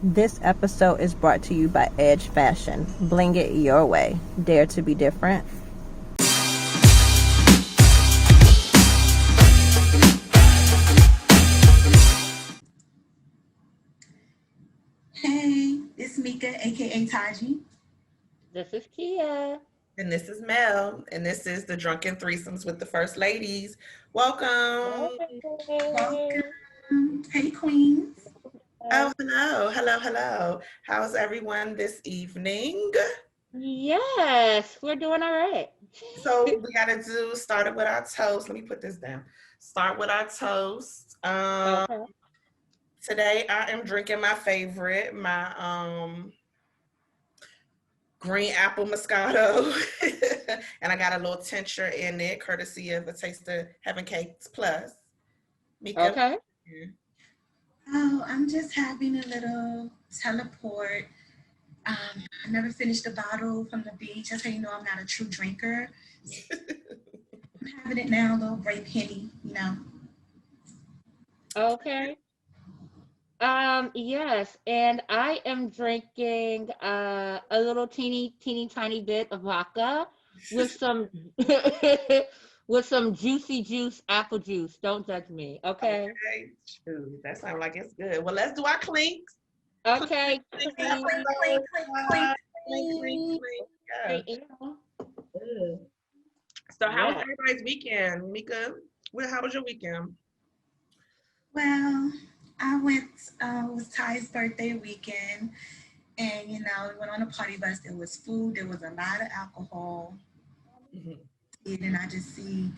This episode is brought to you by Edjj Fashion. Bling it your way. Dare to be different. Hey, it's Mika, aka Taji. This is Kia. And this is Mel, and this is the Drunken Threesomes with the First Ladies. Welcome. Hey. Welcome. Hey, Queens. Oh, hello, hello, hello. How's everyone this evening? Yes, we're doing all right. So we got to do started with our toast. Let me put this down. Start with our toast. Okay. Today I am drinking my favorite, my green apple Moscato, and I got a little tincture in it, courtesy of a Taste of Heaven Cakes Plus. Mika. Okay. Oh, I'm just having a little teleport. I never finished the bottle from the beach. That's how you know I'm not a true drinker. I'm having it now, a little grape henny. Okay. Yes, and I am drinking a little teeny tiny bit of vodka with some with some juicy juice apple juice. Don't judge me, okay? Okay, true. That sounds like it's good. Well, let's do our clinks. Clink, Okay, clink, Clink, clean. clink, clink, clink, clink, clink, clink, clink. clink. Yeah. Hey, yeah. Good. So, how was Yeah. everybody's weekend, Mika? How was your weekend? Well, I went, it was Ty's birthday weekend, and we went on a party bus. There was food, there was a lot of alcohol, Mhm. and I just see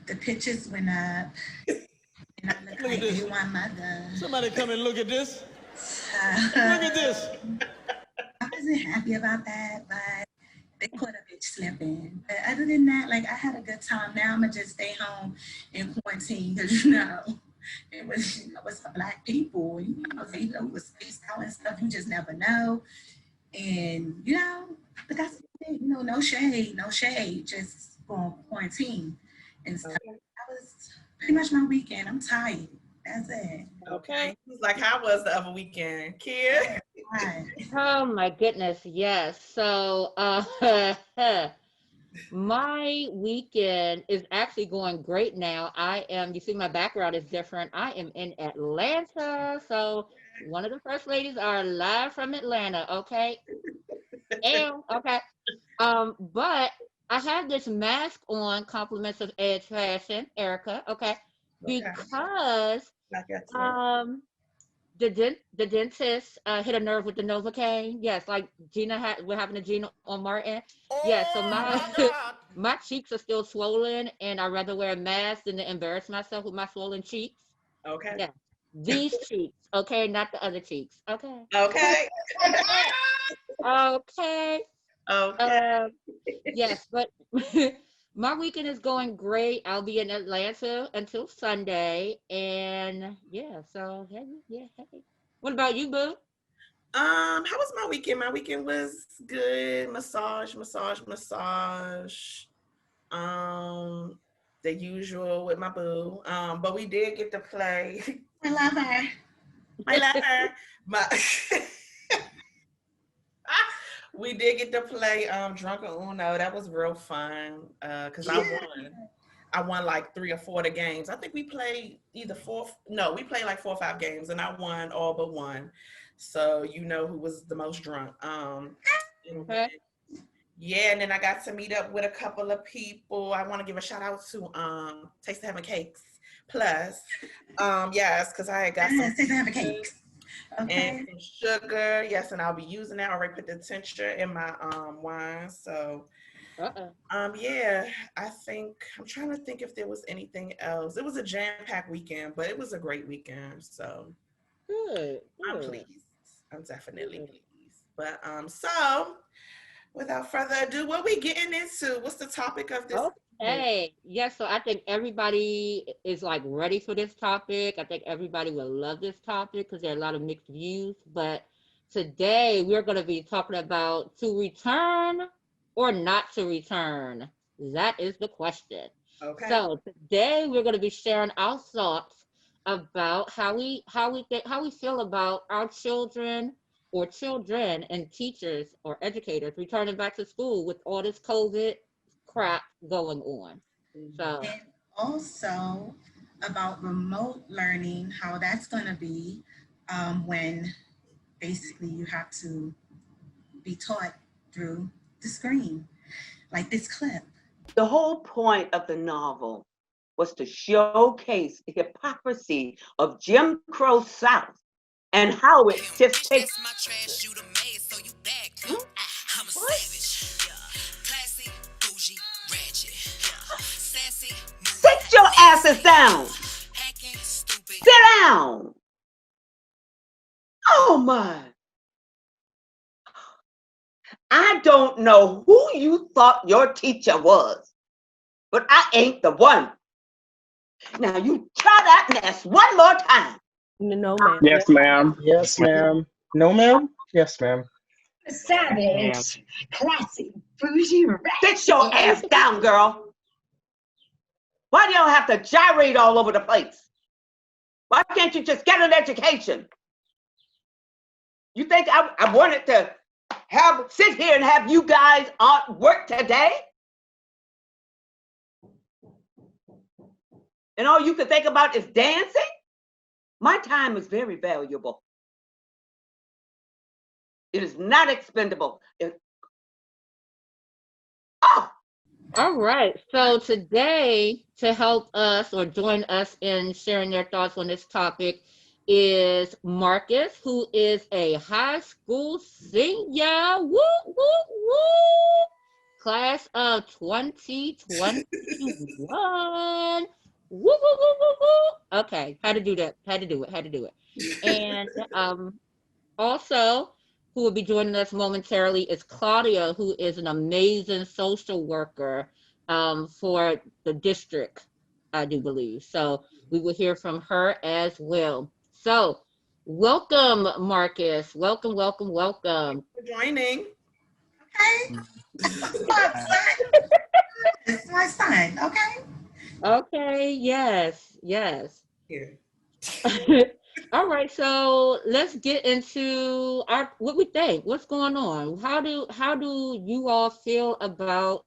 the pictures went up. And I look like A1 mother. Somebody come and look at this. Look I at this. wasn't happy about that, but they caught a bitch slipping. But other than that, like I had a good time. Now I'm gonna just stay home and quarantine because it was for black people. It was spaced out and stuff. You just never know. And but that's it. No shade, no shade. Just going quarantine and stuff. Okay. That was pretty much my weekend. I'm tired. That's it. Okay. He was like, how was the other weekend? Kid? Right. Oh my goodness, yes. So, my weekend is actually going great now. You see, my background is different. I am in Atlanta. So, one of the first ladies are live from Atlanta, okay? Okay. But I have this mask on, compliments of Edge Fashion, Erica, okay? Okay. Because I got you. um the dentist hit a nerve with the Novocaine. Yes, like Gina had what happened to Gina on Martin. Yeah, so Oh my my God. my cheeks are still swollen, and I'd rather wear a mask than to embarrass myself with my swollen cheeks. Okay. Yeah, these cheeks, okay, not the other cheeks. Okay, Okay. okay. Okay. Um, yes, but my weekend is going great. I'll be in Atlanta until Sunday, and yeah, so hey, yeah, hey. What about you, boo? How was my weekend? My weekend was good. Massage, massage, massage. Um, the usual with my boo. But we did get to play. I love her. I love her. My we did get to play Drunken Uno. That was real fun. Cause I Yeah. won. I won like 3 or 4 of the games. I think we played either four. No, we played like 4 or 5 games, and I won all but one. So you know who was the most drunk. And Okay. yeah, and then I got to meet up with a couple of people. I want to give a shout out to Taste of Heaven Cakes Plus. Yes, because I had got some Yes, they have a cake. and Okay. some sugar. Yes, and I'll be using that. I already put the tincture in my wine. So Uh-uh. yeah, I think I'm trying to think if there was anything else. It was a jam-packed weekend, but it was a great weekend. So Good, I'm good, pleased. I'm definitely good. pleased. But so without further ado, what we getting into? What's the topic of this evening? Okay. Yes, so I think everybody is like ready for this topic. I think everybody will love this topic because there are a lot of mixed views. But today we're going to be talking about to return or not to return. That is the question. Okay. So today we're going to be sharing our thoughts about how we feel about our children or children and teachers or educators returning back to school with all this COVID crap going on. So, And also about remote learning, how that's going to be when basically you have to be taught through the screen, like this clip. The whole point of the novel was to showcase the hypocrisy of Jim Crow South and how it just takes. What? Sit your asses down. Sit down. Oh my. I don't know who you thought your teacher was, but I ain't the one. Now you try that mess one more time. No, ma'am. Yes, ma'am. Yes, ma'am. No, ma'am? Yes, ma'am. Savage, classy, bougie, Sit your ass down, girl. Why do you have to gyrate all over the place? Why can't you just get an education? You think I wanted to sit here and have you guys on work today? And all you can think about is dancing? My time is very valuable. It is not expendable. all right. So today, to help us or join us in sharing their thoughts on this topic, is Marcus, who is a high school senior. Woo, woo, woo! Class of 2021. Woo, woo, woo, woo, woo. Okay, how to do that? How to do it? And also, who will be joining us momentarily is Claudia, who is an amazing social worker for the district, I do believe. So we will hear from her as well. So welcome, Marcus. Welcome. For joining. Okay. It's my son, okay? Okay, yes. Here. All right, so let's get into what we think. What's going on? How do you all feel about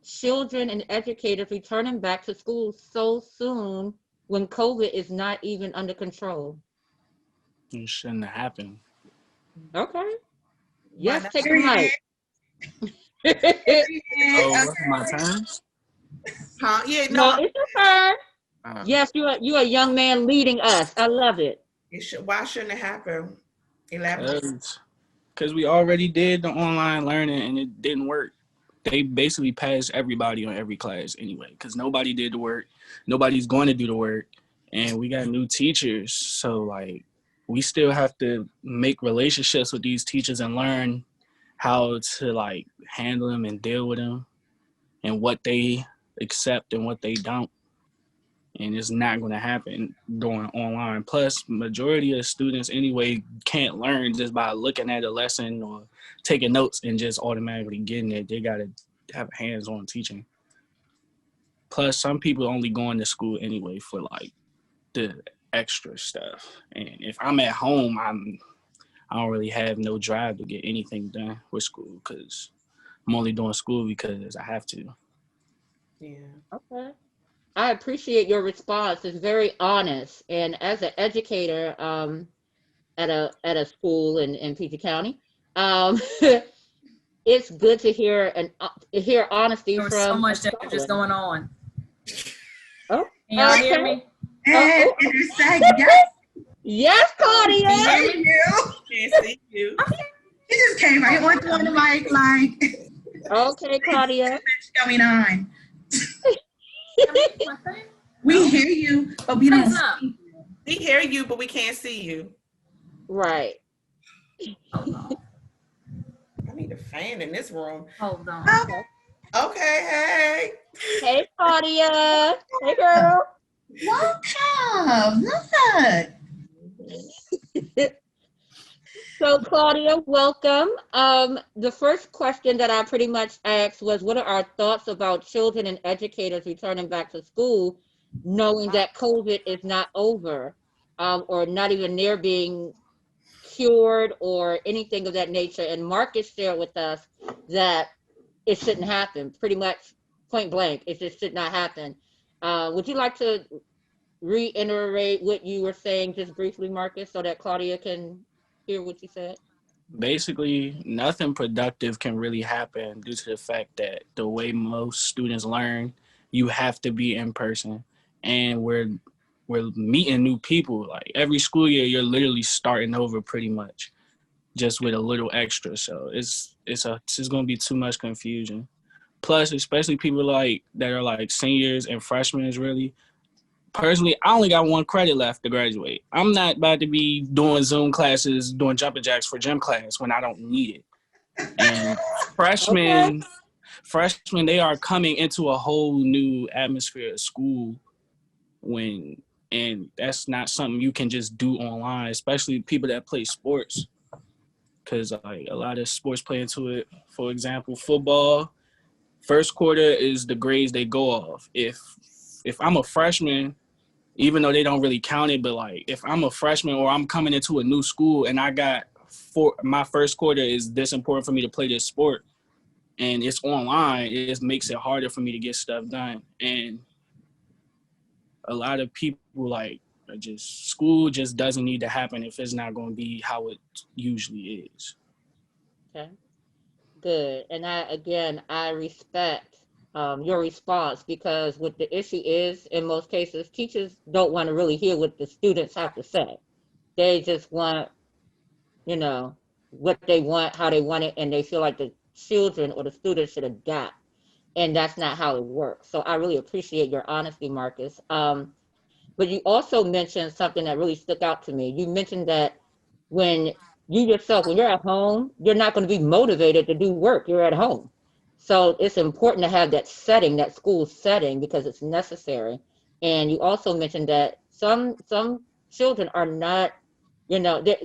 children and educators returning back to school so soon when COVID is not even under control? It shouldn't have happened. Okay. Why Yes, not? take a mic. Oh, what's my turn? Huh? Yeah, No, no. it's your turn. Yes, you are a young man leading us. I love it. Why shouldn't it happen? Elaborate. Because we already did the online learning and it didn't work. They basically passed everybody on every class anyway, because nobody did the work. Nobody's going to do the work. And we got new teachers. So, like, we still have to make relationships with these teachers and learn how to, like, handle them and deal with them and what they accept and what they don't. And it's not going to happen going online. Plus, majority of students anyway can't learn just by looking at a lesson or taking notes and just automatically getting it. They got to have hands-on teaching. Plus, some people only going to school anyway for like the extra stuff. And if I'm at home, I don't really have no drive to get anything done with school because I'm only doing school because I have to. Yeah. Okay. I appreciate your response. It's very honest. And as an educator at a school in PG County, it's good to hear hear honesty There was from so much a that was just scholar. going on. Oh, Can y'all hear okay. me? And it's like, yes, Yes, Claudia. thank you. Can't see you. He just came right on the mic, like, Okay, Claudia. what's going on? We hear you, but we don't see you. We hear you, but we can't see you. Right. I need a fan in this room. Hold on. Okay, hey. Hey, Claudia. Hey, girl. Welcome. Look. So, Claudia, welcome. The first question that I pretty much asked was, what are our thoughts about children and educators returning back to school, knowing that COVID is not over, or not even near being cured or anything of that nature. And Marcus shared with us that it shouldn't happen, pretty much point blank. It just should not happen. Would you like to reiterate what you were saying just briefly, Marcus, so that Claudia can hear what you said? Basically, nothing productive can really happen due to the fact that the way most students learn, you have to be in person, and we're meeting new people. Like every school year, you're literally starting over pretty much, just with a little extra. So it's going to be too much confusion. Plus, especially people like that are like seniors and freshmen, is really personally, I only got one credit left to graduate. I'm not about to be doing Zoom classes, doing jumping jacks for gym class when I don't need it. And Okay. freshmen, they are coming into a whole new atmosphere of school when, and that's not something you can just do online, especially people that play sports. Because like a lot of sports play into it. For example, football, first quarter is the grades they go off. If I'm a freshman, even though they don't really count it, but like if I'm a freshman or I'm coming into a new school and I got my first quarter is this important for me to play this sport and it's online, it just makes it harder for me to get stuff done. And a lot of people like just school just doesn't need to happen if it's not going to be how it usually is. Okay. Good. And I respect your response, because what the issue is in most cases, teachers don't want to really hear what the students have to say. They just want, you know, what they want, how they want it, and they feel like the children or the students should adapt. And that's not how it works. So I really appreciate your honesty, Marcus. But you also mentioned something that really stuck out to me. You mentioned that when you yourself, when you're at home, you're not going to be motivated to do work. You're at home. So it's important to have that setting, that school setting, because it's necessary. And you also mentioned that some children are not, you know, they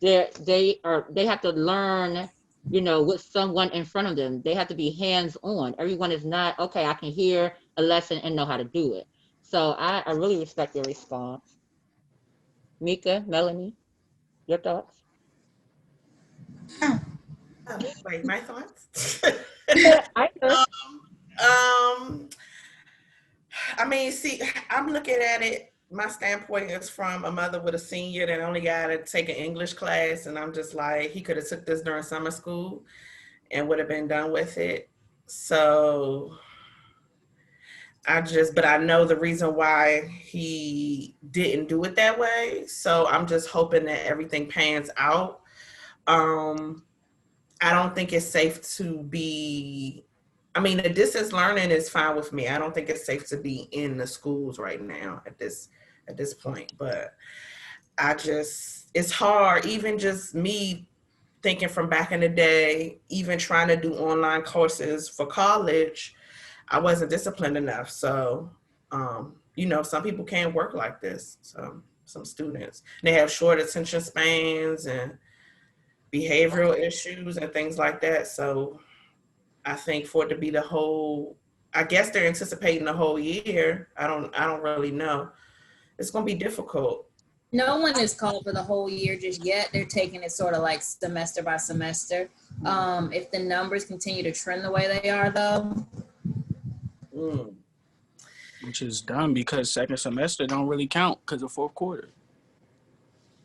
have to learn, you know, with someone in front of them. They have to be hands on. Everyone is not, okay, I can hear a lesson and know how to do it. So I really respect your response. Mika, Melanie, your thoughts? Oh, Oh, wait, my thoughts. I heard. um, I mean, see, I'm looking at it. My standpoint is from a mother with a senior that only got to take an English class, and I'm just like, he could have took this during summer school and would have been done with it. So but I know the reason why he didn't do it that way. So I'm just hoping that everything pans out. Um, I don't think it's safe to be, I mean, the distance learning is fine with me. I don't think it's safe to be in the schools right now at this point, but it's hard, even just me thinking from back in the day, even trying to do online courses for college, I wasn't disciplined enough. So, some people can't work like this. Some students, they have short attention spans and behavioral issues and things like that. So I think for it to be I guess they're anticipating the whole year. I don't really know. It's going to be difficult. No one is called for the whole year just yet. They're taking it sort of like semester by semester. If the numbers continue to trend the way they are, though. Which is dumb because second semester don't really count because of fourth quarter.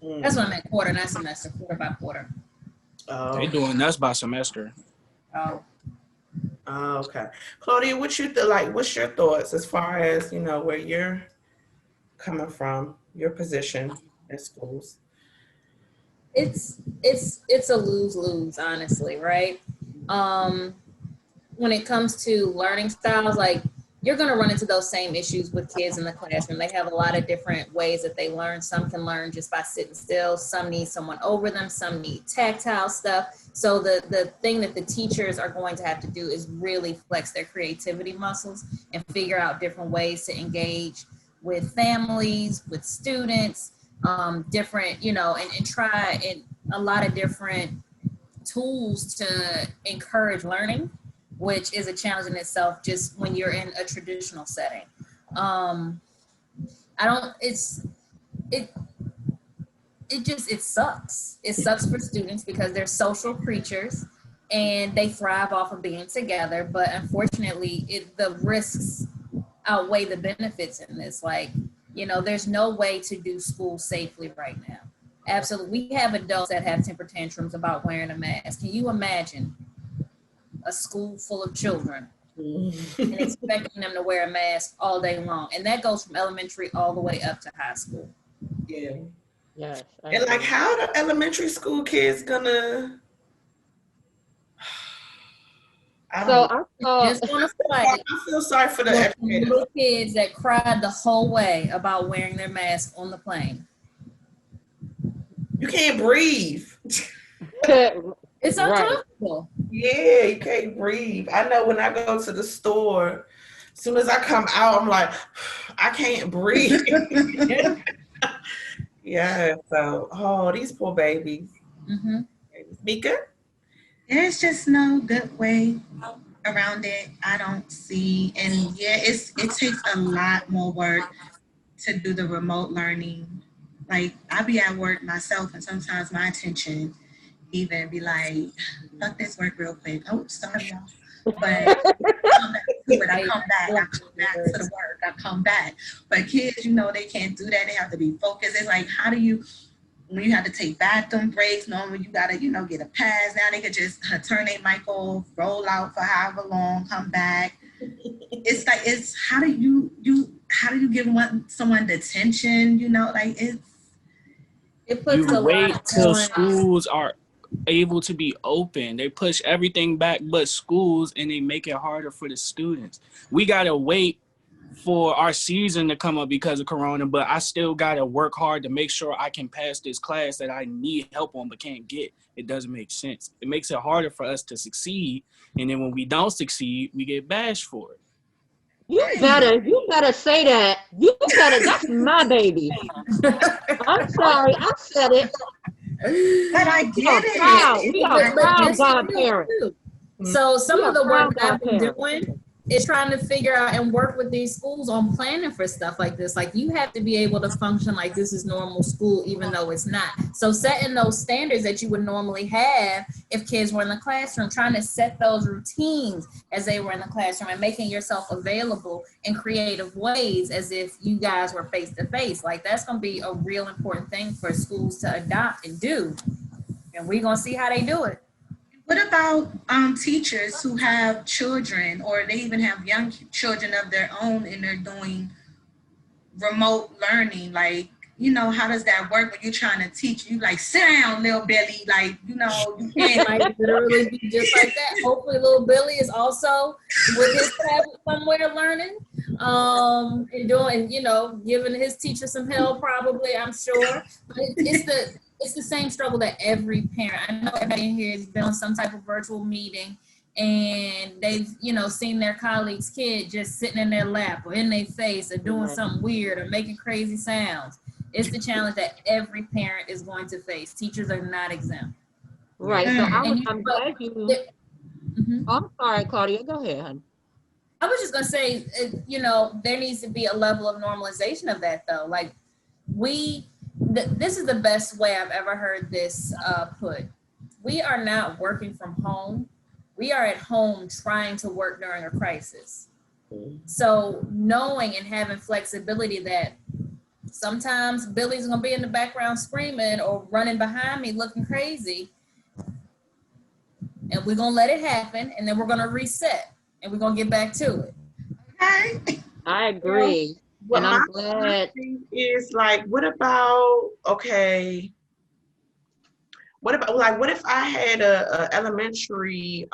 That's what I meant, quarter, not semester, quarter by quarter. Oh. They doing us by semester. Oh. Okay. Claudia, what's your thoughts as far as, where you're coming from, your position in schools? It's a lose-lose, honestly, right? When it comes to learning styles, like, you're going to run into those same issues with kids in the classroom. They have a lot of different ways that they learn. Some can learn just by sitting still. Some need someone over them. Some need tactile stuff. So the thing that the teachers are going to have to do is really flex their creativity muscles and figure out different ways to engage with families, with students, different, and try a lot of different tools to encourage learning, which is a challenge in itself just when you're in a traditional setting. it sucks. It sucks for students because they're social creatures and they thrive off of being together. But unfortunately, the risks outweigh the benefits in this. Like, you know, there's no way to do school safely right now. Absolutely. We have adults that have temper tantrums about wearing a mask. Can you imagine a school full of children and expecting them to wear a mask all day long? And that goes from elementary all the way up to high school. Yeah. Yes. And like, how the elementary school kids gonna? I Just want to fight. I feel sorry for the educators. Little kids that cried the whole way about wearing their mask on the plane. You can't breathe. It's uncomfortable. Yeah, you can't breathe. I know when I go to the store, as soon as I come out, I'm like, I can't breathe. Yeah, so, these poor babies. Mm-hmm. Mika? There's just no good way around it. I don't see, and yeah, it takes a lot more work to do the remote learning. Like, I be at work myself, and sometimes my attention even be like, fuck this work real quick. Oh, sorry, y'all. But I come back to it. I come back to the work. I come back. But kids, you know, they can't do that. They have to be focused. It's like, how do you, when you have to take bathroom breaks, normally you gotta, you know, get a pass. Now they could just turn their mic off, roll out for however long, come back. It's like, how do you give someone the attention? You know, like it puts you wait till schools are able to be open. They push everything back but schools, and they make it harder for the students. We gotta wait for our season to come up because of Corona, but I still gotta work hard to make sure I can pass this class that I need help on but can't get. It doesn't make sense. It makes it harder for us to succeed, and then when we don't succeed, we get bashed for it. You better say that. That's my baby. I'm sorry, I said it. But I get it. We are proud godparents. So some of the work that I've been doing is trying to figure out and work with these schools on planning for stuff like this. Like, you have to be able to function like this is normal school, even though it's not. So setting those standards that you would normally have if kids were in the classroom, trying to set those routines as they were in the classroom and making yourself available in creative ways as if you guys were face to face. Like, that's going to be a real important thing for schools to adopt and do. And we're going to see how they do it. What about teachers who have children, or they even have young children of their own, and they're doing remote learning? Like, you know, how does that work when you're trying to teach? You like, sit down, little Billy. Like, you know, you can't. Might literally be just like that. Hopefully, little Billy is also with his tablet somewhere learning, and doing, you know, giving his teacher some help. Probably, I'm sure. But it's the same struggle that every parent, I know everybody in here has been on some type of virtual meeting, and they've, you know, seen their colleague's kid just sitting in their lap or in their face or doing something weird or making crazy sounds. It's the challenge that every parent is going to face. Teachers are not exempt. Right. So I'm glad you. Mm-hmm. I'm sorry, Claudia. Go ahead, honey. I was just going to say, you know, there needs to be a level of normalization of that, though. Like, this is the best way I've ever heard this put. We are not working from home. We are at home trying to work during a crisis. So knowing and having flexibility that sometimes Billy's going to be in the background screaming or running behind me looking crazy, and we're going to let it happen, and then we're going to reset, and we're going to get back to it. Okay. I agree. Well, and I'm glad. Is like, what about what if I had a elementary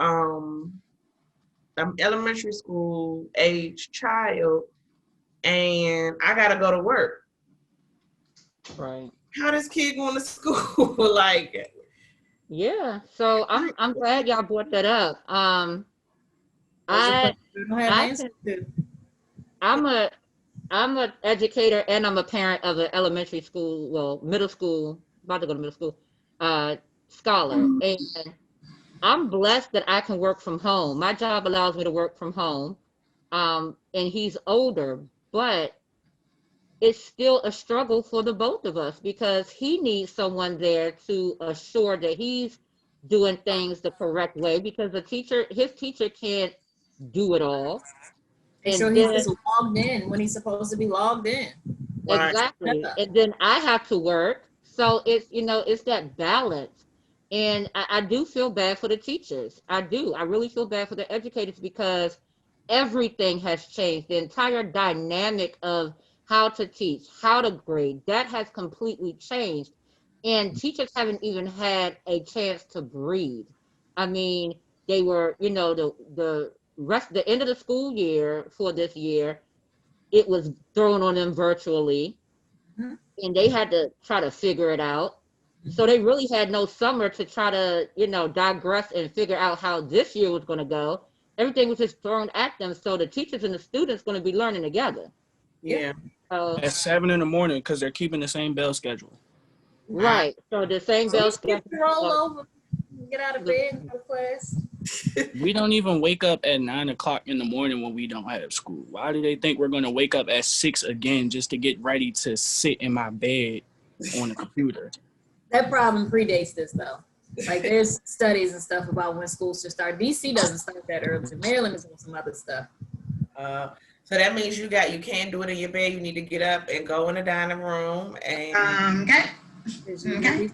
school age child and I gotta go to work? Right. How does kid going to school? Like, yeah. So I'm glad y'all brought that up. I'm an educator and I'm a parent of an elementary school, well, middle school, about to go to middle school, scholar. And I'm blessed that I can work from home. My job allows me to work from home. And he's older, but it's still a struggle for the both of us because he needs someone there to assure that he's doing things the correct way because his teacher can't do it all. Make sure And he's then just logged in when he's supposed to be logged in. Right. exactly. And then I have to work. So it's that balance. And I do feel bad for the teachers. I do. I really feel bad for the educators because everything has changed. The entire dynamic of how to teach, how to grade, that has completely changed. And teachers haven't even had a chance to breathe. I mean, they were, the end of the school year for this year, it was thrown on them virtually, Mhm. and they had to try to figure it out. So they really had no summer to try to, digress and figure out how this year was going to go. Everything was just thrown at them. So the teachers and the students going to be learning together. Yeah. So At 7 in the morning because they're keeping the same bell schedule. right. So the same So bell these kids schedule. roll over, get out of bed, and go to class. We don't even wake up at 9 o'clock in the morning when we don't have school. Why do they think we're going to wake up at 6 again just to get ready to sit in my bed on a computer? That problem predates this though. Like there's studies and stuff about when schools should start. DC doesn't start that early. Maryland is doing some other stuff. So that means you can't do it in your bed. You need to get up and go in the dining room and Okay. Okay.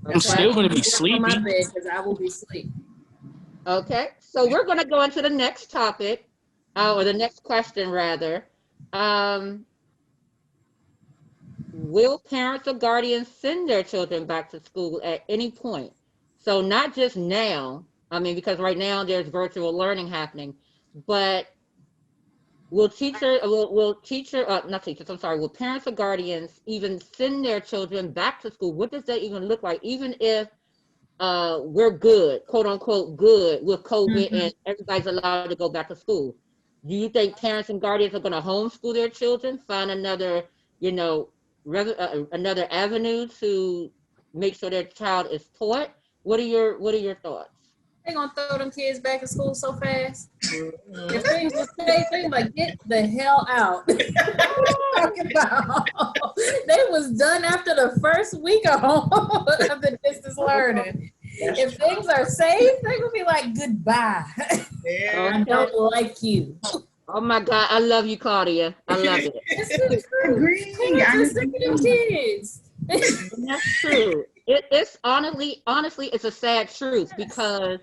I'm still going to be sleepy. Because I will be asleep. Okay. So we're going to go into the next topic, or the next question rather. Will parents or guardians send their children back to school at any point? So not just now, I mean, because right now there's virtual learning happening, but will parents or guardians even send their children back to school? What does that even look like? Even if we're good, quote unquote, good with COVID and everybody's allowed to go back to school. Do you think parents and guardians are going to homeschool their children, find another, another avenue to make sure their child is taught? What are your thoughts? They're gonna throw them kids back in school so fast. If things were safe, they like get the hell out. Talking about they was done after the first week of the distance learning. If things are safe, they're gonna be like goodbye. Yeah. I don't like you. Oh my God, I love you, Claudia. I love it. It's true. Parents are sick of them kids. And that's true. It's honestly, it's a sad truth because,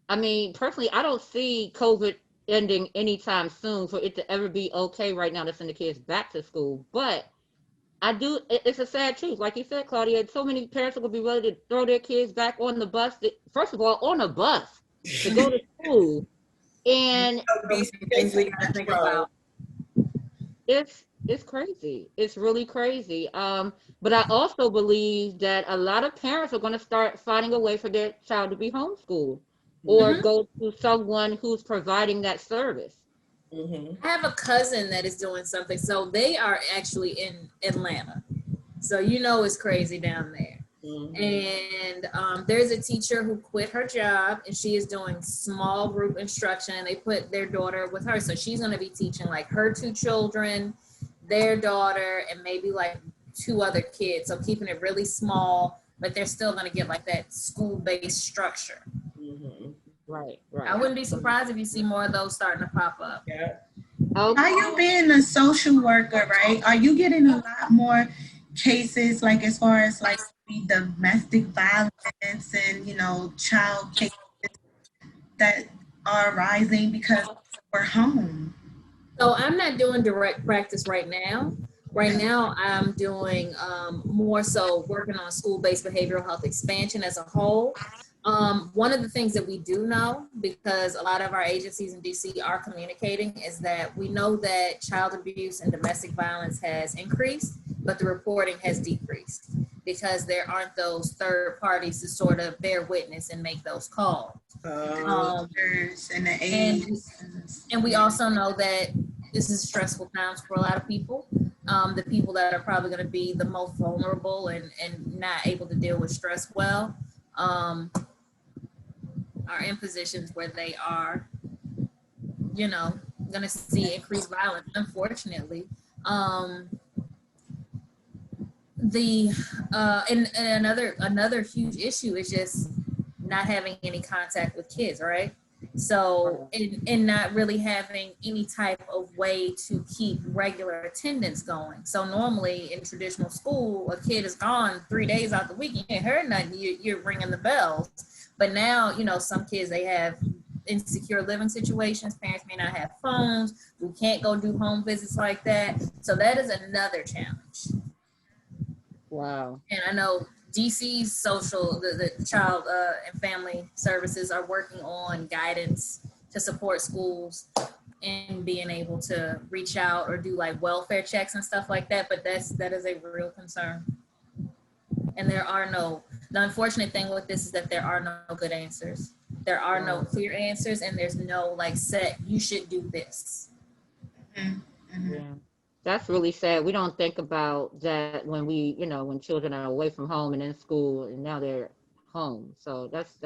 I mean, personally, I don't see COVID ending anytime soon for it to ever be okay right now to send the kids back to school. But it's a sad truth. Like you said, Claudia, so many parents are going to be ready to throw their kids back on the bus. First of all, on a bus to go to school. And Things we gotta think about. it's crazy. It's really crazy. But I also believe that a lot of parents are going to start finding a way for their child to be homeschooled or go to someone who's providing that service. I have a cousin that is doing something. So they are actually in Atlanta. So it's crazy down there. And there's a teacher who quit her job and she is doing small group instruction, and they put their daughter with her. So she's going to be teaching like her 2 children, their daughter, and maybe like 2 other kids. So keeping it really small, but they're still going to get like that school-based structure. Right. I wouldn't be surprised if you see more of those starting to pop up. Yeah. Okay. Are you being a social worker, right? Are you getting a lot more cases, like as far as like domestic violence and child cases that are rising because we're home? So I'm not doing direct practice right now. Right now, I'm doing more so working on school-based behavioral health expansion as a whole. One of the things that we do know, because a lot of our agencies in DC are communicating, is that we know that child abuse and domestic violence has increased, but the reporting has decreased because there aren't those third parties to sort of bear witness and make those calls. And the and we also know that this is stressful times for a lot of people. The people that are probably going to be the most vulnerable and not able to deal with stress well are in positions where they are, going to see increased violence, unfortunately. And another huge issue is just not having any contact with kids, right? So and not really having any type of way to keep regular attendance going. So normally in traditional school, a kid is gone 3 days out the week, you ain't heard nothing, you're ringing the bells. But now, some kids, they have insecure living situations. Parents may not have phones. We can't go do home visits like that. So that is another challenge. Wow. And I know DC's the child and family services are working on guidance to support schools and being able to reach out or do like welfare checks and stuff like that. But that is a real concern. And the unfortunate thing with this is that there are no good answers. There are no clear answers, and there's no set, you should do this. Yeah. That's really sad. We don't think about that when when children are away from home and in school and now they're home. So that's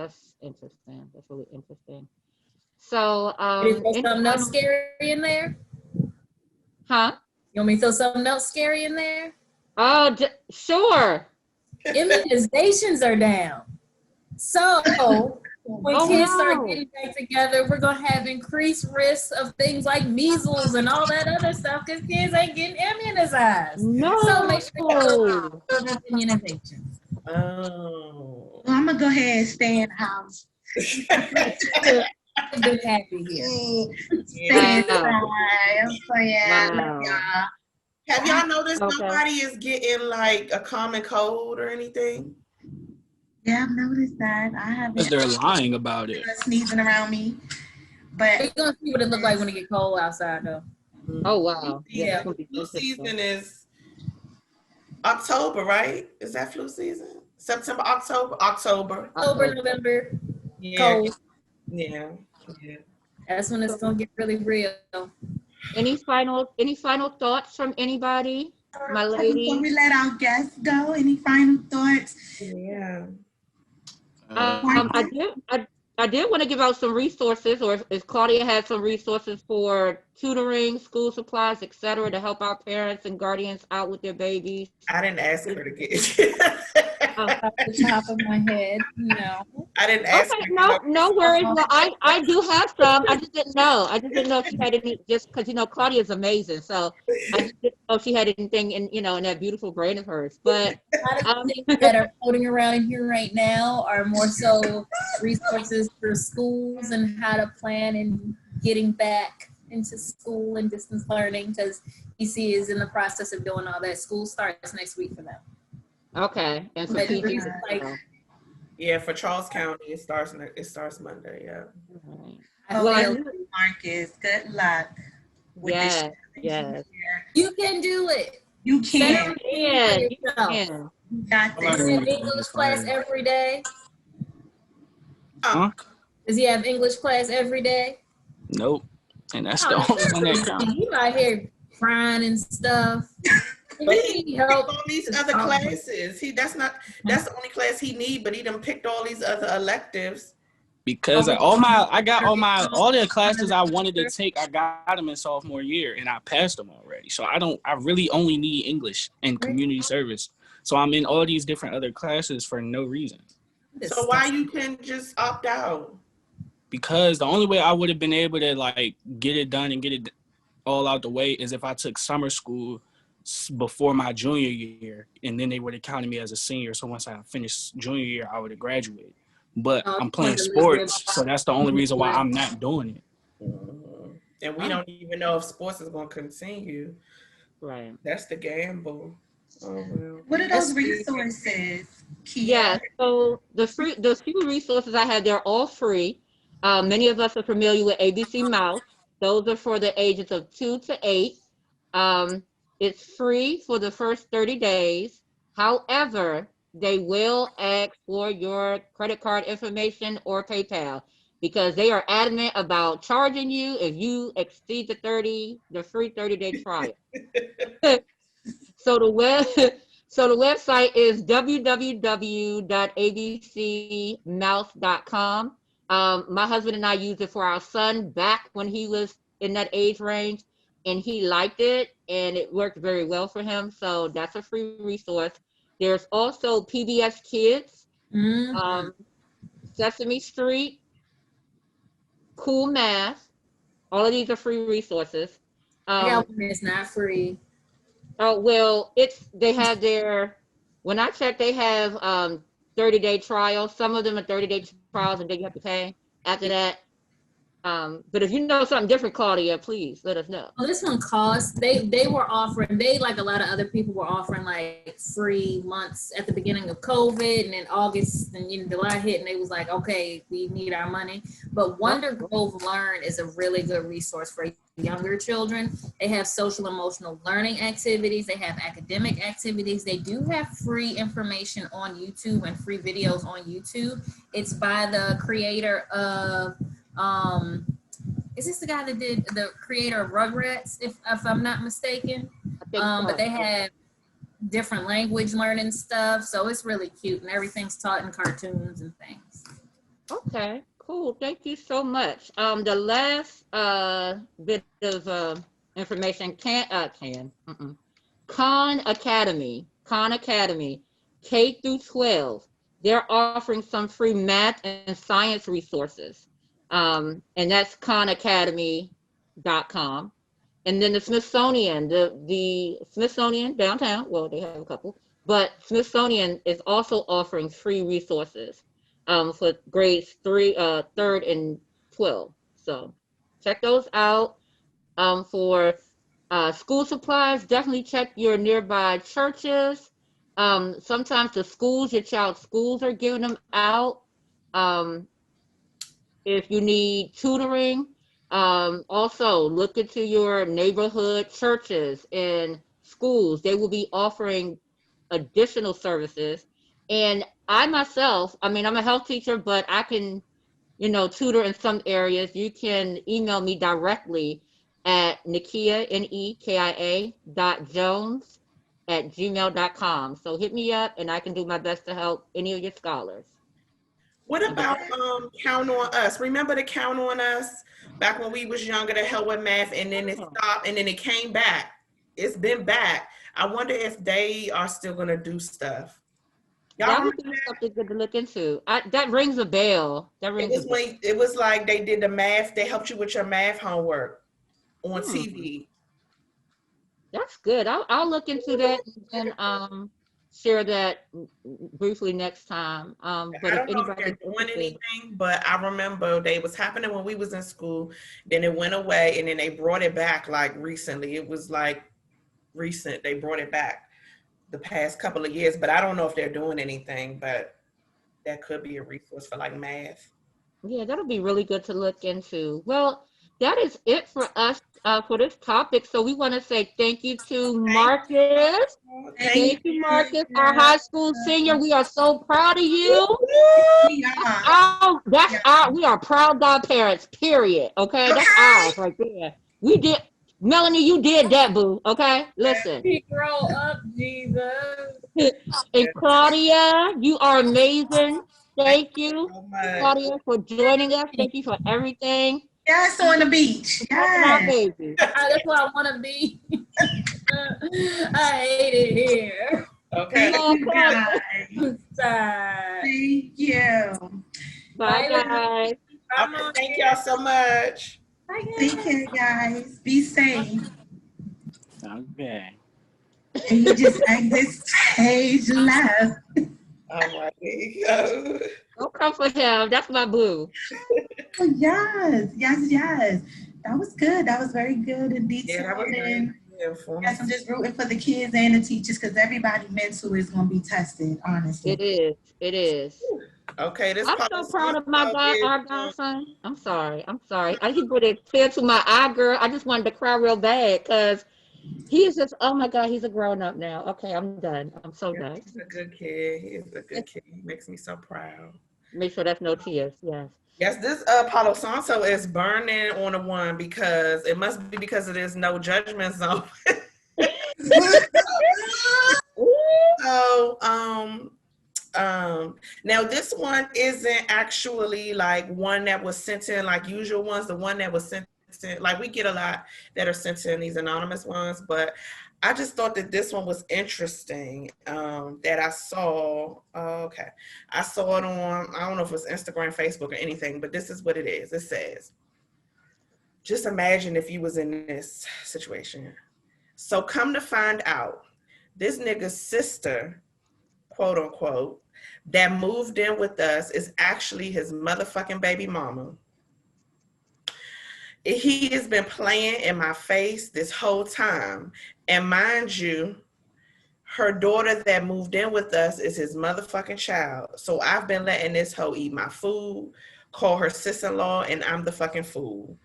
interesting. That's really interesting. So, Is there something else scary in there? Huh? You want me to throw something else scary in there? Oh, sure. Immunizations are down. So when kids start getting back together, we're going to have increased risks of things like measles and all that other stuff because kids ain't getting immunized. No. So make sure you get immunizations. Oh. Well, I'm going to go ahead and stay in the house. I've been happy here. Stay inside. I'm playing. Wow. Have y'all noticed nobody is getting like a common cold or anything? Yeah, I've noticed that. I haven't. Because they're lying about it. Sneezing around me. But we're going to see what it looks like when it gets cold outside, though. Oh, wow. Yeah. Flu season is October, right? Is that flu season? September, October, November. Yeah. Cold. Yeah. That's when it's going to get really real. Any final thoughts from anybody, my lady? Before we let our guests go, any final thoughts? Yeah. I did want to give out some resources, or if Claudia has some resources for tutoring, school supplies, etc., to help our parents and guardians out with their babies. I didn't ask her to get Off the top of my head, no. I didn't ask her. No worries. Well, I do have some. I just didn't know. I just didn't know if she had any, just because Claudia's amazing. So I just didn't know if she had anything in that beautiful brain of hers. But a lot of things that are floating around in here right now are more so resources for schools and how to plan and getting back into school and distance learning, because EC is in the process of doing all that. School starts next week for them. Okay. And so yeah, for Charles County, it starts Monday. Yeah. Well, Marcus, good luck. Yes. You can do it. You can. You can. You got this. Does he have English class every day? Huh? Does he have English class every day? Nope. And that's the only one that counts. You out here crying and stuff. But he picked all these other classes. That's the only class he need, but he done picked all these other electives. Because all the classes I wanted to take, I got them in sophomore year and I passed them already. So I really only need English and community service. So I'm in all these different other classes for no reason. So why you can just opt out? Because the only way I would have been able to get it done and get it all out the way is if I took summer school before my junior year, and then they would have counted me as a senior. So once I finished junior year, I would have graduated. But I'm playing sports, so that's the only reason why I'm not doing it. Mm-hmm. And we don't even know if sports is going to continue. Right. That's the gamble. Oh, well. What are those resources, Kia? Yeah, so the few resources I have, they're all free. Many of us are familiar with ABC Mouse. Those are for the ages of 2 to 8. It's free for the first 30 days. However, they will ask for your credit card information or PayPal, because they are adamant about charging you if you exceed the free 30-day trial. So the website is www.abcmouse.com. My husband and I used it for our son back when he was in that age range, and he liked it and it worked very well for him. So that's a free resource. There's also PBS Kids, Mhm. Sesame Street, Cool Math. All of these are free resources. I Um, got one that's not free. oh well, they have their, when I checked, they have 30-day trials. Some of them are 30-day trials, and then you have to pay after that. But if you know something different, Claudia, please let us know. Well, this one costs. They were offering. They, like a lot of other people, were offering like free months at the beginning of COVID, and then August and July hit, and they was like, okay, we need our money. But Wonder Grove Learn is a really good resource for younger children. They have social emotional learning activities. They have academic activities. They do have free information on YouTube and free videos on YouTube. It's by the creator of is this the guy that did the creator of Rugrats, if I'm not mistaken? I think so. But they have different language learning stuff, so it's really cute, and everything's taught in cartoons and things. Okay, cool. Thank you so much. The last bit of information, Khan Academy, K through 12. They're offering some free math and science resources. And that's khanacademy.com. And then the Smithsonian, the Smithsonian downtown, well, they have a couple, but Smithsonian is also offering free resources for grades 3rd and 12. So check those out. For school supplies, definitely check your nearby churches. Sometimes the schools, your child's schools are giving them out. If you need tutoring, also look into your neighborhood churches and schools. They will be offering additional services. And I myself, I mean, I'm a health teacher, but I can, tutor in some areas. You can email me directly at Nekia, Nekia.jones@gmail.com. So hit me up and I can do my best to help any of your scholars. What about Count on Us? Remember the Count on Us back when we was younger to help with math, and then it stopped and then it came back. It's been back. I wonder if they are still gonna do stuff. That would be something good to look into. That rings a bell. It was like they did the math. They helped you with your math homework on TV. That's good. I'll look into that and share that briefly next time. But I if don't know if anybody they're doing anything, but I remember they was happening when we was in school. Then it went away, and then they brought it back like recently. It was like recent. They brought it back the past couple of years, but I don't know if they're doing anything. But that could be a resource for like math. Yeah, that'll be really good to look into. Well, that is it for us for this topic. So we want to say thank you to Marcus. Thank you, Marcus, our high school senior. We are so proud of you. We are proud godparents, period. Okay, that's ours right there. We did, Melanie, you did that, boo. Okay, listen. Grow up, Jesus. And Claudia, you are amazing. Thank you, Claudia, for joining us. Thank you for everything. Yes, on the beach. Yes. That's where I want to be. I hate it here. Okay. Thank you, guys. Thank you. Bye, guys. Okay, thank y'all so much. Take care, guys. Be safe. Okay. And you just exit stage left. Oh my God. Don't come for him. That's my boo. Oh, yes. That was good. That was very good and detailed. Yeah, that was and beautiful. yes, I'm just rooting for the kids and the teachers because everybody mental is going to be tested, honestly. It is. Okay, I'm so proud of our godson. I'm sorry. I just put a tear to my eye, girl. I just wanted to cry real bad because he is just, oh my God, he's a grown up now. Okay, I'm done. I'm so done. He's a good kid. He is a good kid. He makes me so proud. Make sure that's no tears. Yes. Yes, this Palo Santo is burning on the one because it must be because it is no judgment zone. So now this one isn't actually like one that was sent in like usual ones. The one that was sent in, like we get a lot that are sent in these anonymous ones, but I just thought that this one was interesting that I saw. Okay. I saw it on, I don't know if it's Instagram, Facebook, or anything, but this is what it is. It says, just imagine if you was in this situation. So come to find out, this nigga's sister, quote unquote, that moved in with us is actually his motherfucking baby mama. He has been playing in my face this whole time. And mind you, her daughter that moved in with us is his motherfucking child. So I've been letting this hoe eat my food, call her sis-in-law, and I'm the fucking fool.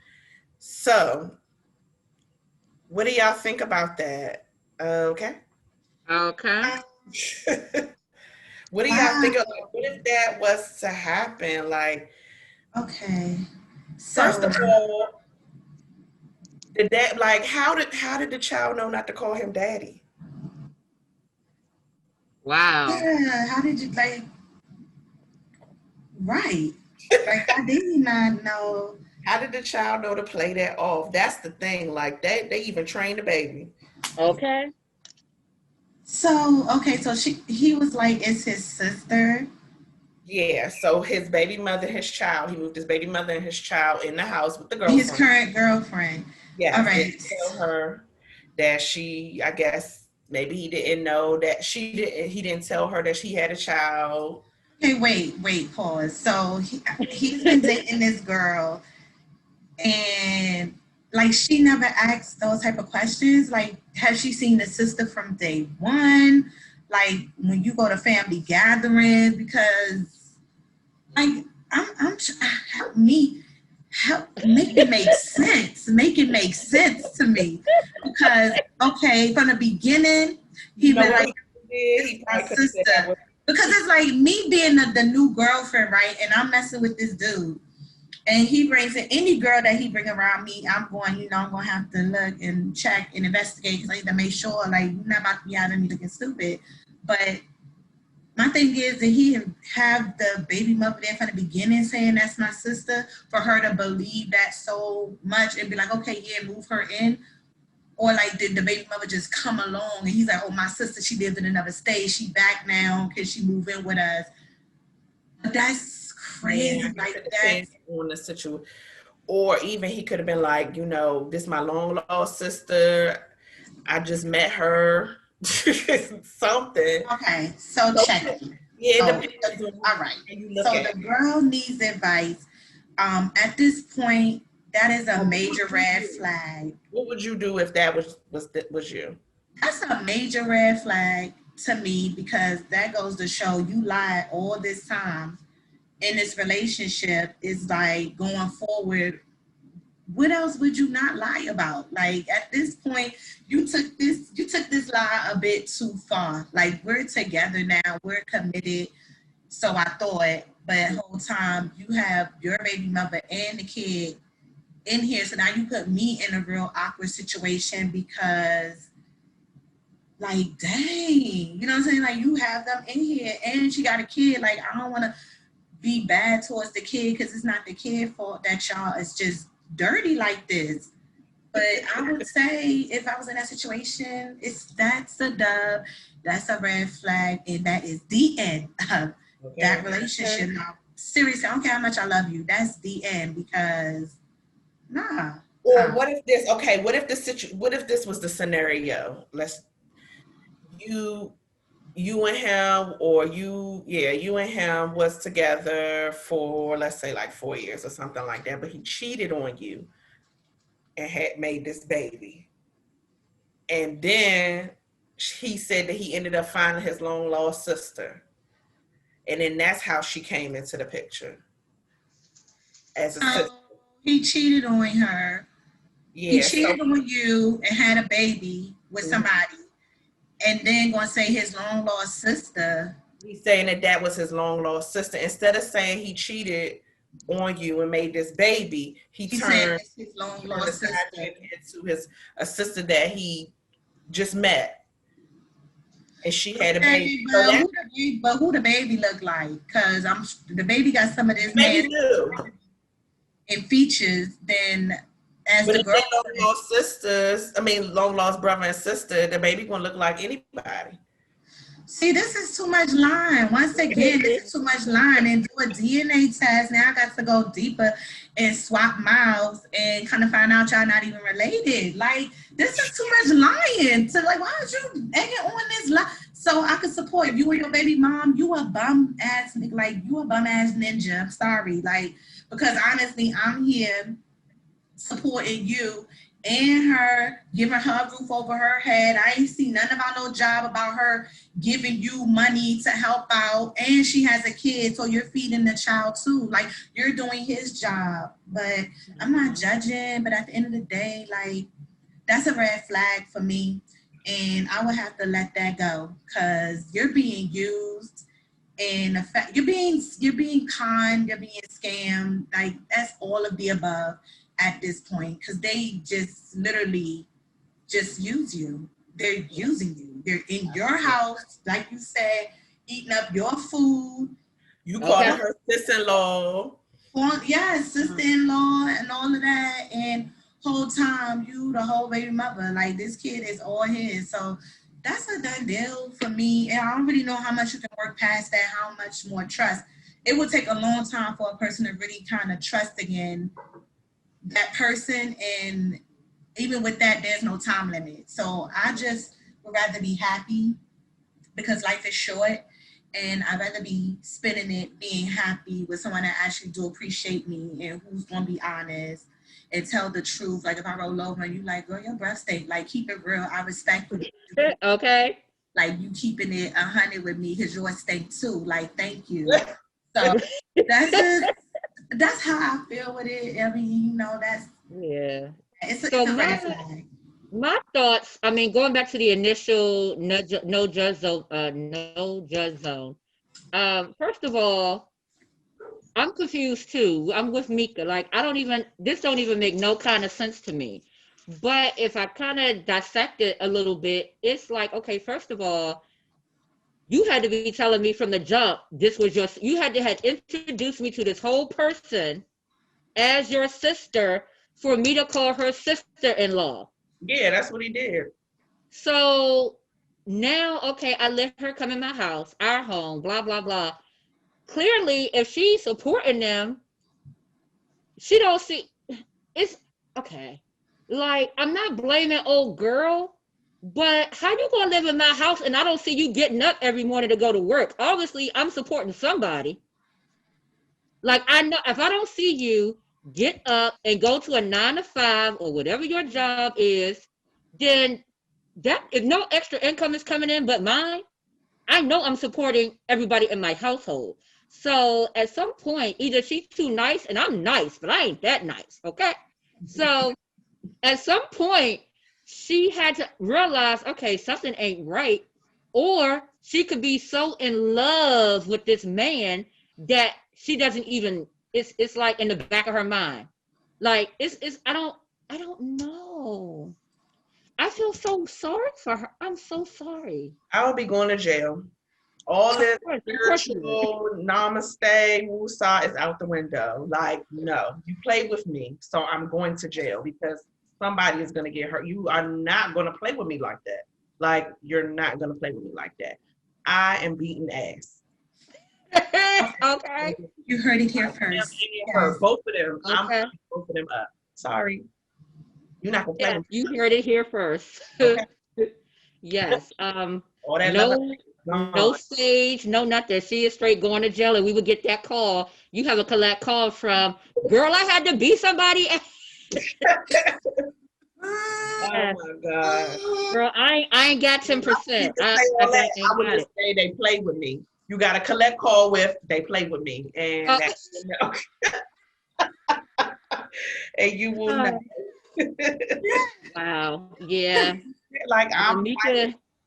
So what do y'all think about that? Okay. Okay. What do y'all think of, like, what if that was to happen? Like, Okay. first of all, did that, like, how did the child know not to call him daddy? Wow. Yeah, how did you, like, right. Like, I did not know. How did the child know to play that off? That's the thing. Like, they even trained the baby. Okay. So, okay, so he was like, it's his sister. Yeah, so his baby mother, his child, he moved his baby mother and his child in the house with the girlfriend. His current girlfriend. Yeah, all right. didn't tell her that she, I guess maybe he didn't know that he didn't tell her that she had a child. Okay, wait, pause. So he's been dating this girl, and like she never asked those type of questions. Like, has she seen the sister from day one? Like when you go to family gatherings, because like I'm help me. Make it make sense. Make it make sense to me. Because okay, from the beginning, he been like, he my sister. Because it's like me being the new girlfriend, right? And I'm messing with this dude. And he brings in any girl that he bring around me, I'm going, I'm going to have to look and check and investigate because I need to make sure, like, you're not about to be out of me looking stupid. But my thing is that he have the baby mother there from the beginning saying that's my sister, for her to believe that so much and be like, okay, yeah, move her in. Or like, did the baby mother just come along and he's like, oh, my sister, she lives in another state. She back now. Can she move in with us? But that's crazy. Yeah, like that. On the situation. Or even he could have been like, this is my long lost sister. I just met her. Something. Okay, so check it. Yeah, all right. So the girl needs advice. At this point, that is a major red flag. What would you do if that was you? That's a major red flag to me, because that goes to show you lied all this time in this relationship. Is like, going forward, what else would you not lie about? Like, at this point, you took this lie a bit too far. Like, we're together now, we're committed. So I thought, but the whole time you have your baby mother and the kid in here. So now you put me in a real awkward situation, because like, dang, you know what I'm saying? Like, you have them in here and she got a kid. Like, I don't want to be bad towards the kid, because it's not the kid's fault that y'all is just dirty like this. But I would say if I was in that situation, that's a dub, that's a red flag, and that is the end of that relationship. Now, seriously, I don't care how much I love you, that's the end, because nah. Or what if this was the scenario? You and him, or you and him was together for, let's say, like 4 years or something like that, but he cheated on you and had made this baby. And then he said that he ended up finding his long lost sister. And then that's how she came into the picture. As a sister. He cheated on her. Yeah, he cheated on you and had a baby with somebody. And then gonna say his long lost sister. He's saying that was his long lost sister. Instead of saying he cheated on you and made this baby, he turned his long lost sister into a sister that he just met, and she had a baby. But who the baby look like? Because the baby got some of this baby in features. Then as But the if they girl. long lost sisters, I mean long lost brother and sister, the baby gonna look like anybody. See, this is too much line. Once again, this is too much line. And do a DNA test. Now I got to go deeper and swap mouths and kind of find out y'all not even related. Like, this is too much lying. So, like, why aren't you egging on this lie? So I could support you and your baby mom. You a bum ass nigga. Like, you a bum ass ninja. I'm sorry. Like, because honestly, I'm here supporting you and her, giving her a roof over her head. I ain't see nothing about no job about her giving you money to help out. And she has a kid, so you're feeding the child too. Like, you're doing his job. But I'm not judging, but at the end of the day, like, that's a red flag for me. And I would have to let that go because you're being used. And the fact you're being conned, you're being scammed, like that's all of the above at this point, because they just literally just use you. They're using you. They're in your house, like you said, eating up your food. You call her sister-in-law. Well, yes, sister-in-law and all of that. And whole time you the whole baby mother. Like, this kid is all his. So that's a done deal for me. And I don't really know how much you can work past that, how much more trust. It would take a long time for a person to really kind of trust again that person. And even with that, there's no time limit. So I just would rather be happy because life is short. And I'd rather be spending it being happy with someone that actually do appreciate me and who's going to be honest and tell the truth. Like, if I roll over and you like, girl, your breath stink. Like, keep it real. I respect you. Okay. Like, you keeping it 100 with me because yours stink too. Like, thank you. So that's how I feel with it. I mean, you know, it's a red flag. My thoughts, I mean, going back to the initial no judge zone. First of all, I'm confused too. I'm with Mika. Like, this don't even make no kind of sense to me. But if I kind of dissect it a little bit, it's like, okay, first of all, you had to be telling me from the jump, you had introduced me to this whole person as your sister for me to call her sister-in-law. Yeah, that's what he did. So now, okay, I let her come in my house, our home, blah, blah, blah. Clearly, if she's supporting them, she don't see, it's, okay. Like, I'm not blaming old girl, but how you gonna live in my house and I don't see you getting up every morning to go to work? Obviously, I'm supporting somebody. Like, I know if I don't see you get up and go to a 9 to 5 or whatever your job is, then that if no extra income is coming in but mine, I know I'm supporting everybody in my household. So at some point, either she's too nice, and I'm nice, but I ain't that nice, okay? So at some point, she had to realize, okay, something ain't right, or she could be so in love with this man that she doesn't even, it's like in the back of her mind. Like, I don't know. I feel so sorry for her. I'm so sorry. I'll be going to jail. All this spiritual namaste, woosah is out the window. Like, no, you play with me, so I'm going to jail because somebody is going to get hurt. You are not going to play with me like that. Like, you're not going to play with me like that. I am beating ass. Okay. You heard it here first. Yes. Both of them. Okay. I'm picking both of them up. Sorry. You're not going to play with me. You heard it here first. Okay. Yes. No stage, no nothing. She is straight going to jail, and we would get that call. You have a collect call from, girl, I had to be somebody. Oh my God. Girl, I ain't got 10%. I would just say they play with me. You got a collect call with, they play with me. And that's, and you will know. Wow. Yeah. Like,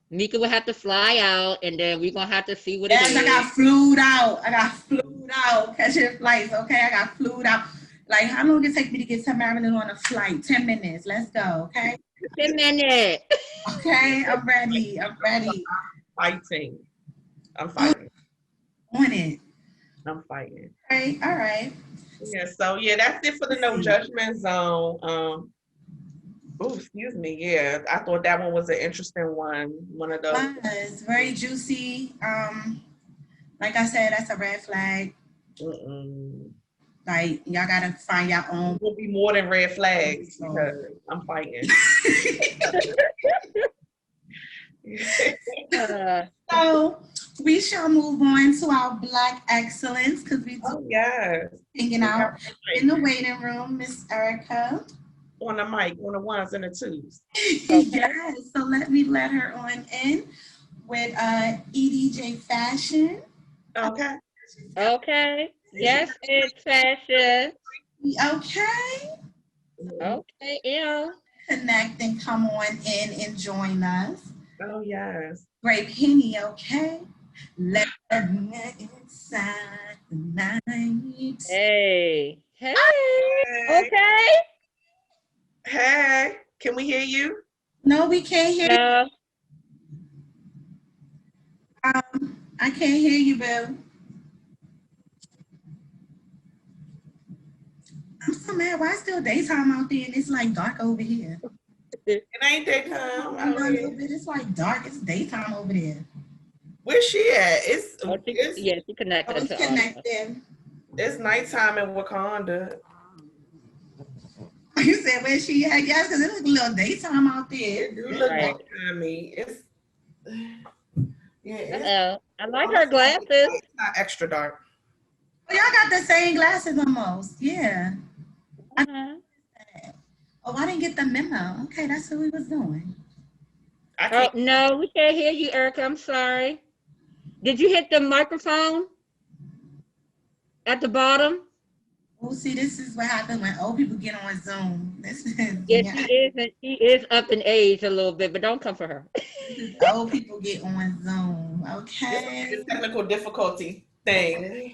Mika will have to fly out, and then we're going to have to see what it is. I got flued out. Catching flights, okay? I got flued out. Like, how long did it take me to get to Maryland on a flight? 10 minutes. Let's go, okay? 10 minutes. Okay, I'm ready. I'm fighting. On it. I'm fighting. All right. Yeah, so yeah, that's it for the no judgment zone. Oh, excuse me. Yeah, I thought that one was an interesting one. One of those. Was very juicy. Like I said, that's a red flag. Mm-mm. Like y'all gotta find your own. It will be more than red flags because I'm fighting. So we shall move on to our Black excellence because we do yes. hanging out in the waiting room, Miss Erica. On the mic, on the ones and the twos. Yes, so let her on in with Edjj Fashion. Okay. Okay. Yes, it's fashion. Okay. Okay, yeah. Connect and come on in and join us. Oh yes. Grape Henny, okay? Let me inside the night. Hey. Hey. Okay. Hey, can we hear you? No, we can't hear No. you. I can't hear you, Bill. I'm so mad. Why it's still daytime out there and it's like dark over here? It ain't daytime. A little bit. It's like dark. It's daytime over there. Where's she at? Yeah, she connected. It's connected. It's nighttime in Wakanda. You said where she at? Yes, because it looks a little daytime out there. It do look Right. nighttime-y. It's I like her glasses. It's not extra dark. Oh, y'all got the same glasses almost. Yeah. Oh, I didn't get the memo. Okay, that's what we was doing. Oh, no, we can't hear you, Erica. I'm sorry. Did you hit the microphone at the bottom? Oh, see, this is what happens when old people get on Zoom. This is She is up in age a little bit, but don't come for her. old people get on Zoom. Okay. It's a technical difficulty thing.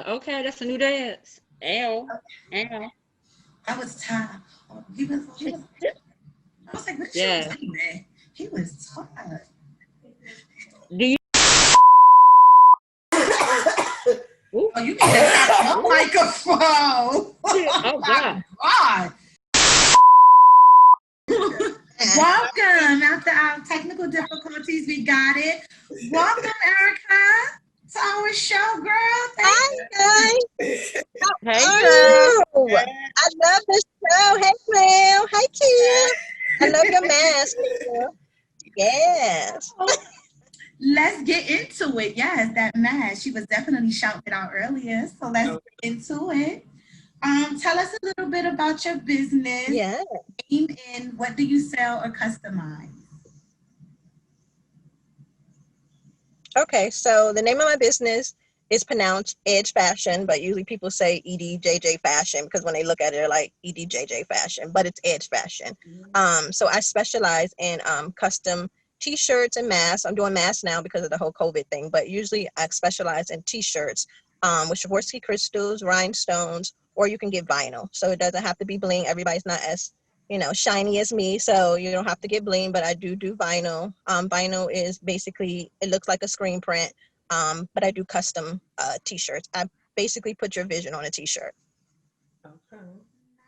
Okay, that's a new dance. Ow. I was tired. Oh, he was I was like, what is Yeah. she doing, man? He was tired. Do you? Oh, you need to have your microphone. Oh, God. God. Welcome. After our technical difficulties, we got it. Welcome, Erica, to our show, girl. Hi, guys. Hey, girl. I love the show. Hey, Clem. Hi, Kim. I love your mask. Yes. Let's get into it. Yes, that mask. She was definitely shouting it out earlier. So let's get into it. Tell us a little bit about your business. Yeah. And what do you sell or customize? Okay, so the name of my business is pronounced Edjj Fashion, but usually people say Edjj Fashion because when they look at it, they're like Edjj Fashion, but it's Edjj Fashion. So I specialize in custom t-shirts and masks. I'm doing masks now because of the whole COVID thing, but usually I specialize in t-shirts with Swarovski crystals, rhinestones, or you can get vinyl. So it doesn't have to be bling. Everybody's not as shiny as me, so you don't have to get bling, but I do vinyl. Vinyl is basically, it looks like a screen print, but I do custom t-shirts. I basically put your vision on a t-shirt. Okay.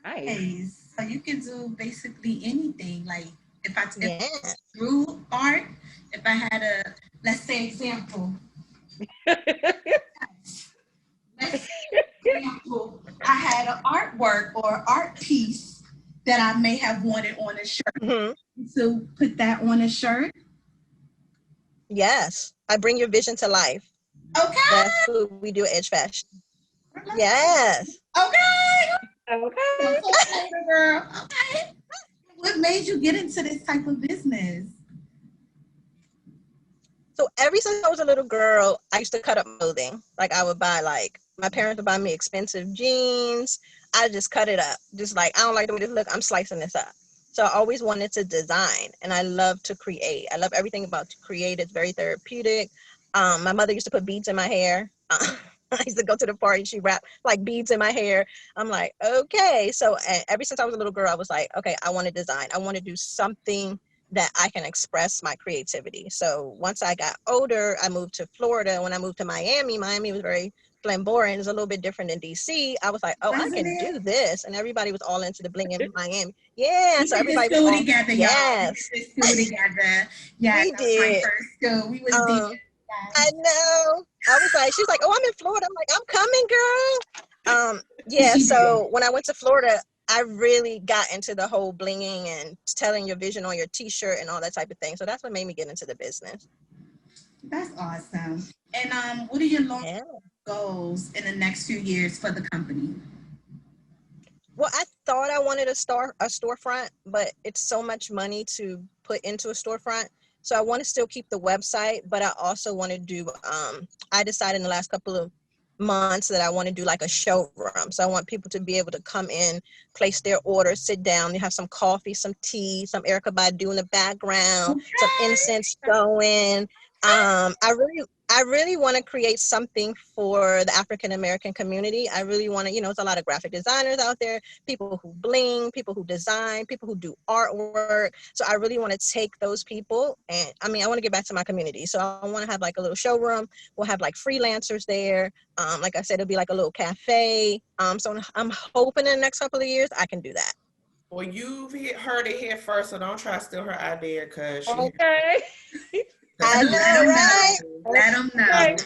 Nice. So you can do basically anything. Like if I drew art, if I had a, let's say example. I had an artwork or art piece that I may have wanted on a shirt. So put that on a shirt. Yes, I bring your vision to life. Okay. That's what we do at Edjj Fashion. Yes. Okay. Girl. Okay. What made you get into this type of business? So ever since I was a little girl, I used to cut up clothing. Like I would buy, like my parents would buy me expensive jeans. I just cut it up. Just like, I don't like the way this look, I'm slicing this up. So I always wanted to design and I love to create. I love everything about to create. It's very therapeutic. My mother used to put beads in my hair. I used to go to the party, she wrapped like beads in my hair. I'm like, okay. So ever since I was a little girl, I was like, okay, I want to design. I want to do something that I can express my creativity. So once I got older, I moved to Florida. When I moved to Miami, Miami was very flamboyant. It's a little bit different than DC. I was like, oh, I Wasn't can it? do this. And everybody was all into the bling in Miami. Yeah. We So did this everybody was school all, together, y'all. yes, We did this school together. Yes, we that was my did. first school. We was deep. I know. I was like, she's like, oh, I'm in Florida. I'm like, I'm coming, girl. Yeah. She So when I went to Florida, I really got into the whole blinging and telling your vision on your t-shirt and all that type of thing. So that's what made me get into the business. That's awesome. And what are your long Yeah. goals in the next few years for the company? Well, I thought I wanted a storefront, but it's so much money to put into a storefront. So I want to still keep the website, but I also want to do, I decided in the last couple of months that I want to do like a showroom. So I want people to be able to come in, place their order, sit down, you have some coffee, some tea, some Erykah Badu in the background, some incense going. I really want to create something for the African American community. I really want to, you know, there's a lot of graphic designers out there, people who bling, people who design, people who do artwork. So I really want to take those people and I want to get back to my community. So I want to have like a little showroom. We'll have like freelancers there. Like I said, it'll be like a little cafe. So I'm hoping in the next couple of years I can do that. Well, you've heard it here first, so don't try to steal her idea, cause she. Okay. I know, right? Let them know.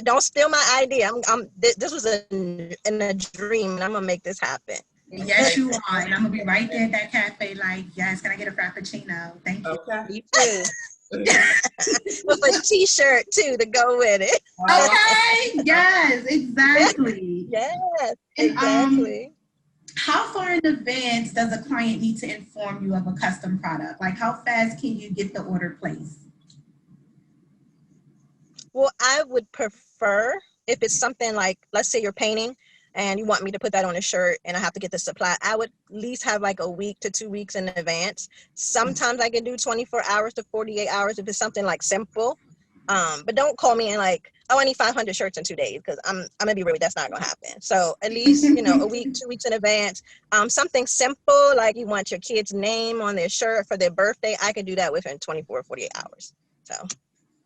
Don't steal my idea. This was in a dream, and I'm gonna make this happen. Yes, you are, and I'm gonna be right there at that cafe. Like, yes, can I get a frappuccino? Thank you. Okay. Me too. With a t-shirt too to go with it. Okay. Yes, exactly. Yes, And, exactly. how far in advance does a client need to inform you of a custom product? Like, how fast can you get the order placed? Well, I would prefer if it's something like, let's say you're painting and you want me to put that on a shirt and I have to get the supply, I would at least have like a week to 2 weeks in advance. Sometimes I can do 24 hours to 48 hours if it's something like simple. But don't call me and like, oh, I need 500 shirts in 2 days, because I'm gonna be real, that's not gonna happen. So at least, you know, a week, 2 weeks in advance. Something simple, like you want your kid's name on their shirt for their birthday, I can do that within 24 or 48 hours.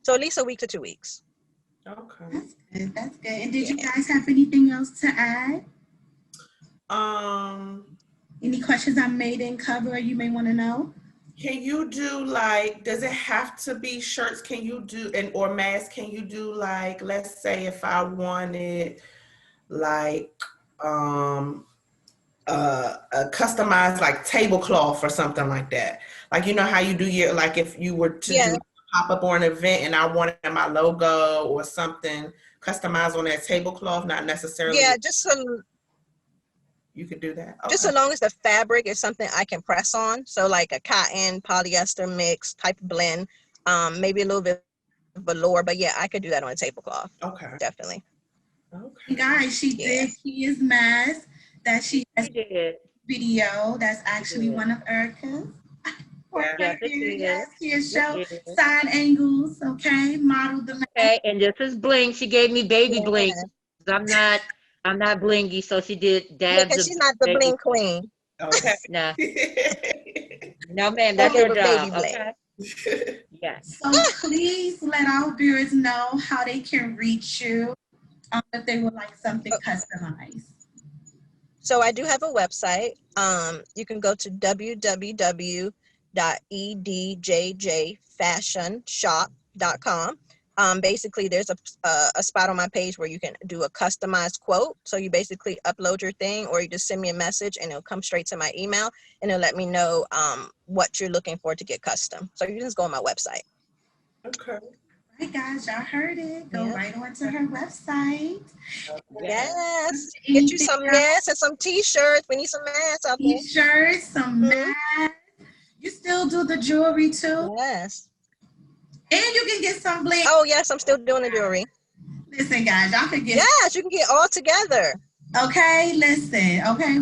So at least a week to 2 weeks. Okay. That's good. That's good. And did you guys have anything else to add? Any questions I may didn't cover or you may want to know? Can you do like, does it have to be shirts? Can you do, or masks? Can you do like, let's say if I wanted like a customized like tablecloth or something like that. Like, you know how you do your, like if you were to do a pop-up or an event and I wanted my logo or something customized on that tablecloth, not necessarily. Yeah, just some. You could do that. Just so long as the fabric is something I can press on. So like a cotton, polyester mix type blend, maybe a little bit of velour, but yeah, I could do that on a tablecloth. Okay. Definitely. Okay. Guys, she did Kia's mask that she did. Video. That's actually one of Erykah's. Yes, Kia's show. Side angles, okay. Model the mask. Okay, and this is bling. She gave me baby bling. I'm not blingy, so she did dabs. Because she's not the bling queen. Okay. Nah. No, ma'am, that's your job. Okay. Yes. So please let our viewers know how they can reach you if they would like something customized. So I do have a website. You can go to www.edjfashionshop.com. Basically, there's a spot on my page where you can do a customized quote. So you basically upload your thing, or you just send me a message and it'll come straight to my email and it'll let me know what you're looking for to get custom. So you just go on my website. Okay. Right, guys, y'all heard it. Go right on to her website. Yes. Get you some masks and some t-shirts. We need some masks out there. T-shirts, some masks. You still do the jewelry too? Yes. And you can get some bling. Oh, yes, I'm still doing the jewelry. Listen, guys, y'all can get. Yes, you can get all together. Okay, listen. Okay,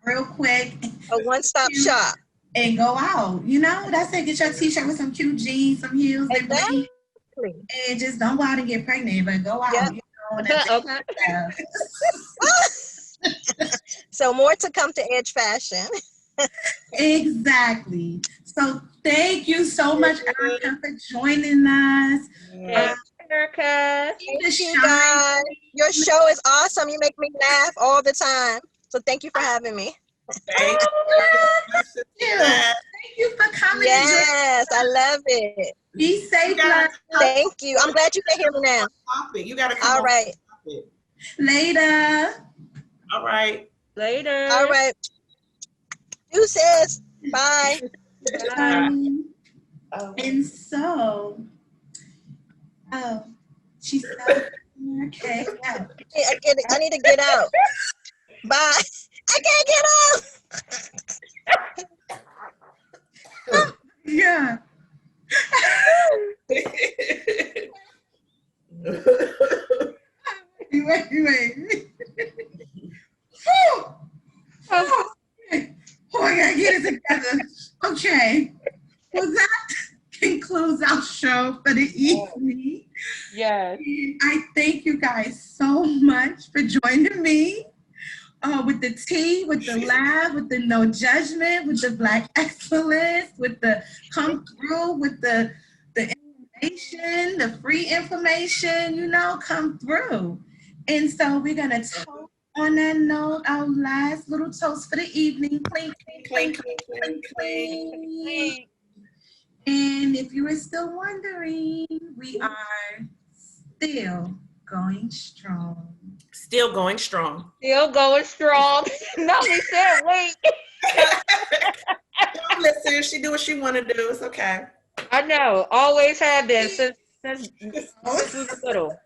real quick. A one-stop shop. And go out. You know, that's it. Get your t-shirt with some cute jeans, some heels, exactly. And just don't go out and get pregnant, but go out. Yep. You know, okay. So more to come to Edge Fashion. Exactly. So thank you so much, Erica, for joining us. Thanks, Erica. Keep the Thank you, shine. guys. Your show is awesome. You make me laugh all the time. So thank you for having me. Thank you. Thank you for coming. Yes, I love it. Be safe, love. Thank you. I'm glad you can hear me now. You gotta come All on right. topic. Later. All right. Later. All right. Deuces. Bye. And so, she said, okay, yeah. Hey, I need to get out. Bye. I can't get out. Yeah. Wait. Oh, I gotta get it together. Okay. Well, that concludes our show for the evening. Yes. I thank you guys so much for joining me with the tea, with the laugh, with the no judgment, with the Black excellence, with the come through, with the information, the free information, come through. And so we're going to toast on that note, our last little toast for the evening. Clink, clink, clink, clink, clink. And if you were still wondering, we are still going strong. Still going strong. Still going strong. Nobody said wait. Don't listen. She do what she want to do. It's okay. I know. Always have been since we were little.